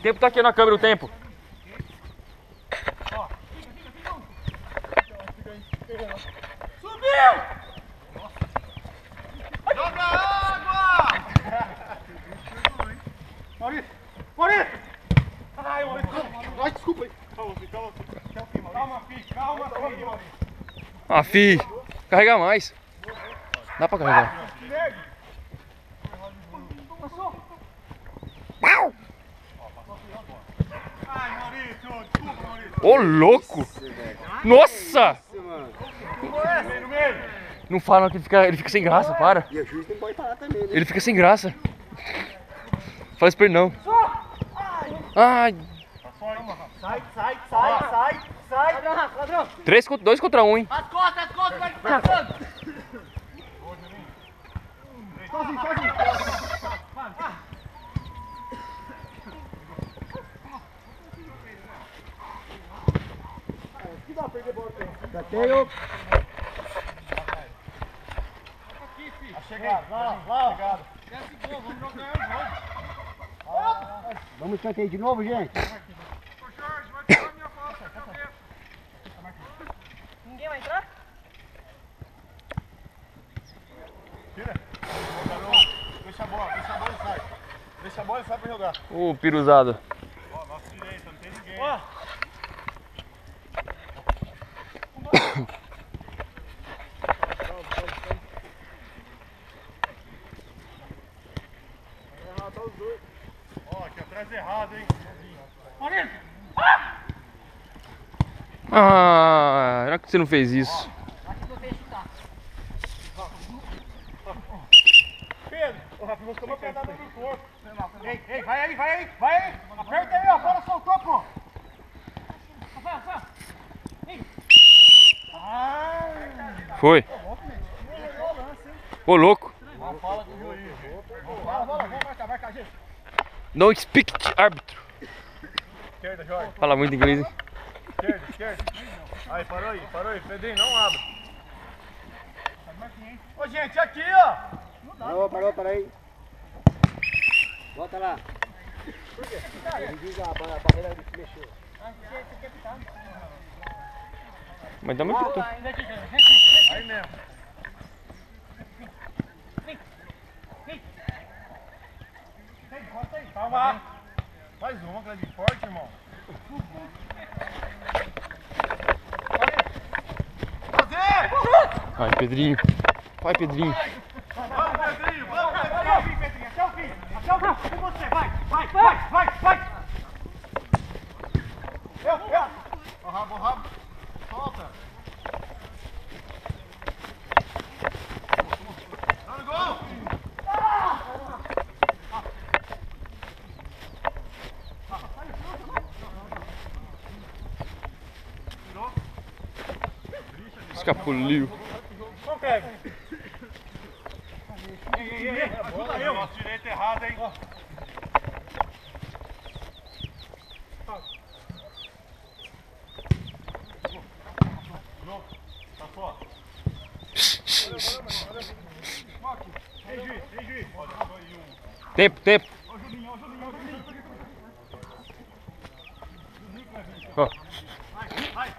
tempo tá aqui na câmera, o tempo. Subiu! Joga água! Maurício! Maurício! Ai, Maurício, calma. Ai, desculpa aí. Calma, filho. Calma, filho. Ah, fi, carrega mais. Dá pra carregar. Ai, Maurício, desculpa, Maurício. Ô, louco! Nossa! No meio. Não fala que ele fica sem graça, para. E o juiz não pode parar também, né? Ele fica sem graça. Fala isso pra ele não. Ai, Sai. Ladrão. 2 contra 1, hein? As costas, vai passando. Sozinho. Que dá pra perder bola tempo. Já tenho. Chegado, lá. Desce gol, vamos jogar o jogo. Vamos escanteio de novo, gente. Ô Jorge, vai pegar a minha bola, Ninguém vai entrar? Tira. Deixa a bola e sai. Deixa a bola e sai pra jogar. Ô, piruzada. Ó, nosso direito, não tem ninguém. Ó. Ó, aqui atrás errado, hein? Maurício! Ah, será que você não fez isso? Pedro! Ô, Rafa, você tomou pedrada no corpo. Ei, vai aí! Aperta aí, ó, a bola soltou, pô! Rafael! Foi. Ô, louco. Não fala com o juiz. Vamos marcar, gente. Não speak árbitro. Esquerda, Jorge. Fala muito inglês, hein? Esquerda. Aí, parou aí. Pedrinho, não abre. Ô, gente, aqui, ó. Parou, aí. Volta lá. Por quê? A barreira se mexeu. Mas dá muito tempo. Aí mesmo. Calma. Mais uma, Cleide. Forte, irmão. Vai, Pedrinho. Vamos, Pedrinho. Até o fim. Com você, vai. Eu. O rabo. Solta. Tá no gol. Escapuliu. Não pega. Ajuda eu. Nosso direito errado, hein? Tá fora. Tem juiz. Tempo. Ô, Julinho. Ó. Vai.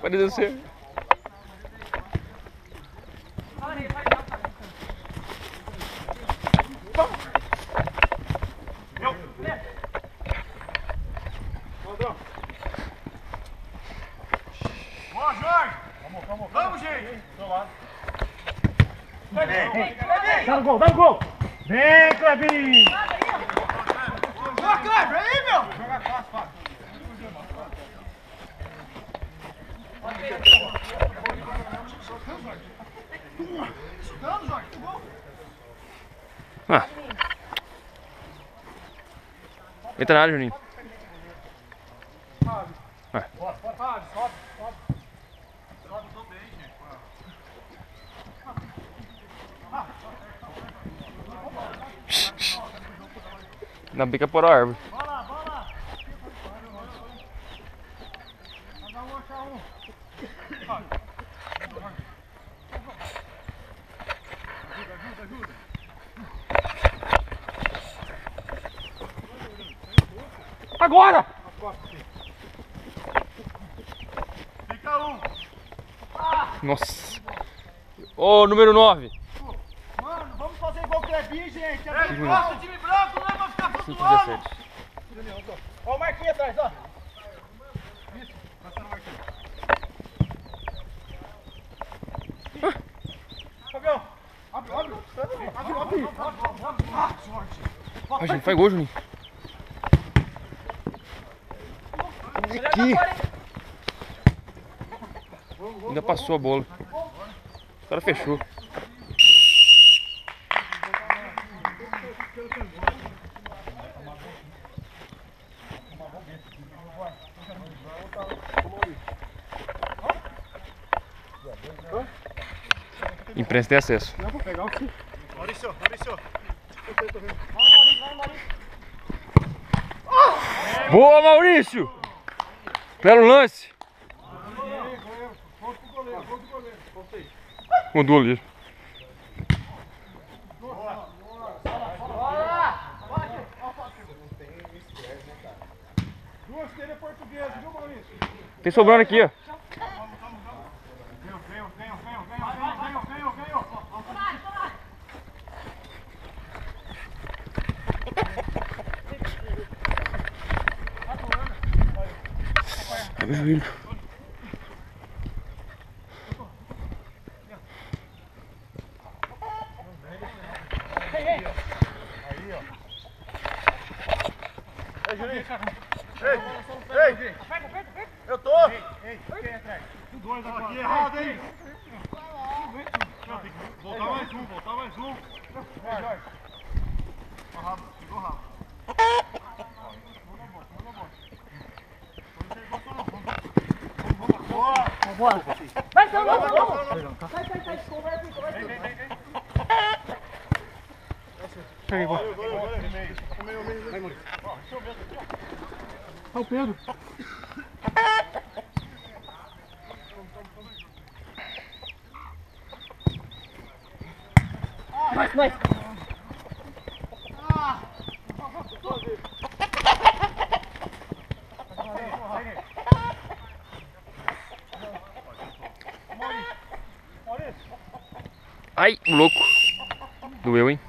Pareceu ser. Boa, Jorge! Vamos, gente! Do lado. Dá no gol! Vem, Clebinho! Joga, Cleber, aí, meu! Joga fácil. Ah. Entra na área, Juninho. Sobe, tô bem, gente. Ainda bem que é por a árvore. Bola! Cada um achar um. Ajuda. Agora! Fica um. Nossa. Ô, número 9. Mano, vamos fazer igual o Clebinho, gente. É Cinco nossa, time branco, não é pra ficar 5, flutuando. 17. Ó o Marquinhos atrás, ó. Isso, passando o Marquinhos. Fabião. Abre. Ah, sorte. Ah, gente, faz gol, Juninho. Aqui. Ainda passou a bola. O cara fechou. Imprensa tem acesso. Não, vou pegar aqui. Maurício. Boa, Maurício! Belo lance. Com o goleiro. Duas telhas portuguesas, viu, Maurício? Tem sobrando aqui, ó. Venho. Ai, meu joelho. Ei! Eu tô! Ei, quem atrás? Dois aqui, errado, hein? Voltar mais um. Vai, Jorge. Chegou rápido. Boa. Vai, vamos. Sai. Vem. Cheguei, boa. Vai, Maurício. Olha o Pedro. Vai. Ai, o louco. Doeu, hein?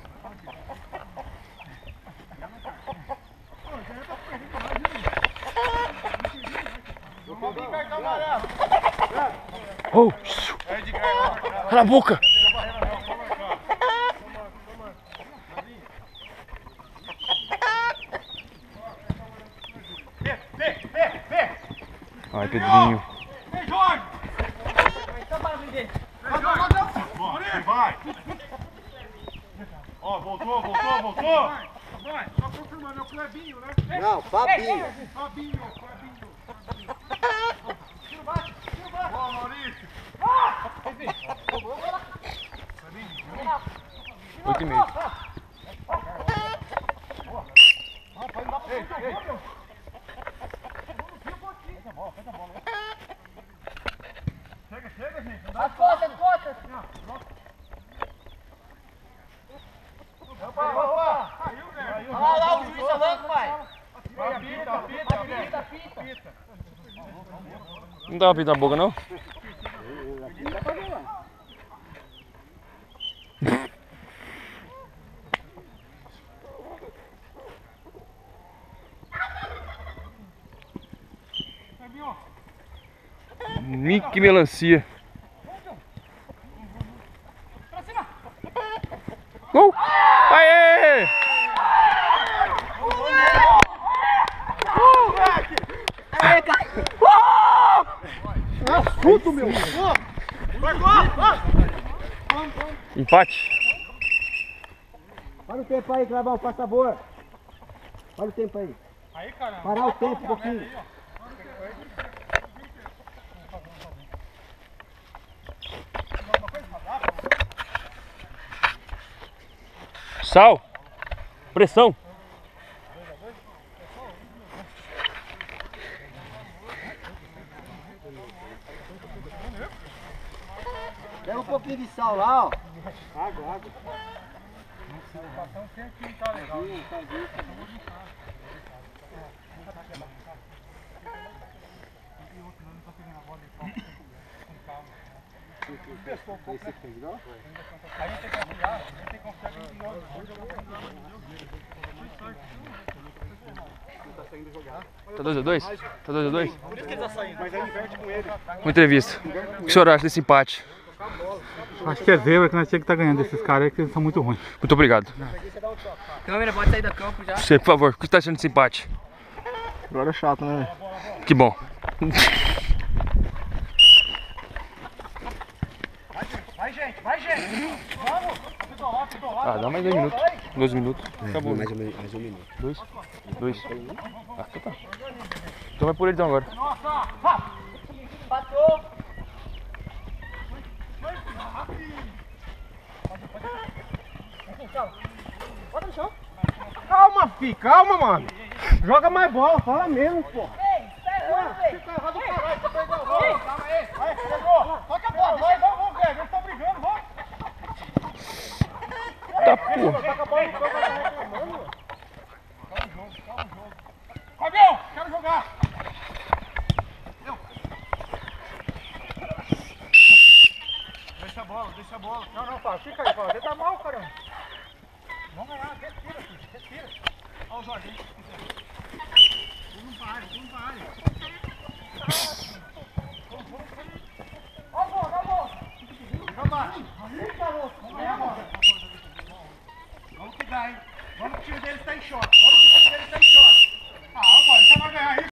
Oh! Cala a boca! Ai, Pedrinho. Vem, Jorge! Vai! Ó, voltou! Vai! Só confirmando, é o Clebinho, né? Não, Fabinho. Fabinho! Tiro bate! Boa, Maurício! 8,5. Ei! Chega, gente! As costas! Opa! Caiu, velho! Olha lá o juiz falando, pai. Pita! Não dá pra pintar a boca, não? Mickey Melancia. Gol! Aê! Assunto, meu! Empate. Olha o tempo aí, Clavão, por favor. Olha o tempo aí. Aí, caramba! Parar o tempo um pouquinho. Sal. Pressão. Pega um pouquinho de sal lá, ó. Água. Tá legal. Esse fez igual? A gente tem que confiar, a gente tem que confiar que Tá saindo jogar. Tá 2x2? Tá 2x2? por isso que ele tá saindo. Mas aí inverte com ele. Uma entrevista. O que o senhor acha desse empate? Acho que é zebra que nós tínhamos que estar ganhando desses caras aí, que eles são muito ruins. Muito obrigado. Câmera, pode sair do campo já. Você, por favor, o que você tá achando desse empate? Agora é chato, né? Que bom. Vai, gente, vai, gente. Vamos. Fica lá. Ah, dá mais 2 minutos. 2 minutos. Acabou. Mais um minuto. 2? 2. Ah, então tá. Então vai por ele então agora. Nossa. Passou. Bota no chão. Calma, fi, calma, mano. Joga mais bola, fala menos, pô. Ei, sai, velho. Calma aí. Vai, pegou. Toca a bola. Vai, vamos ver. Eles estão brigando, vamos. Tá porra. Toca a bola no campo, tá reclamando. Calma o jogo. Fabião, quero jogar. Deixa a bola. Não, Fábio, fica aí, Fábio. Você tá mal, caramba. Vamos ganhar, respira, filho. Respira. Olha o Jorginho. Tudo não para, tudo não para.